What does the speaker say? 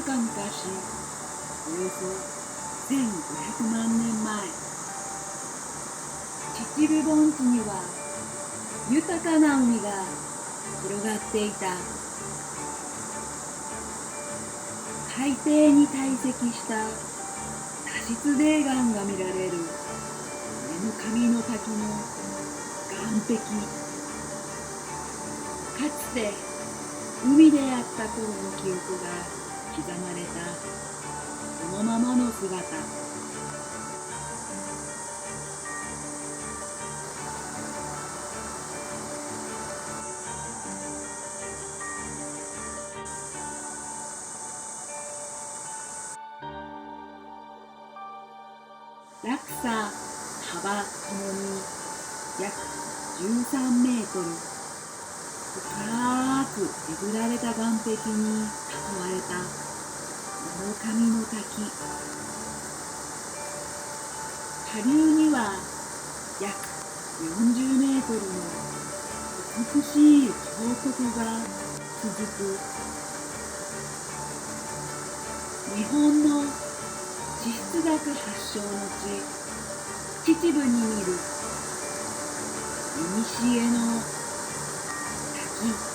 か昔、およそ1500万年前、秩父盆地には豊かな海が広がっていた。海底に堆積した多質泥岩が見られる上の滝の岸壁。かつて海であった頃の記憶が刻まれたそのままの姿。落差、幅ともに約13メートル、深くえぐられた岸壁に囲われた大神の滝。下流には約40メートルの美しい峡谷が続く。日本の地質学発祥の地、秩父に見る古の滝。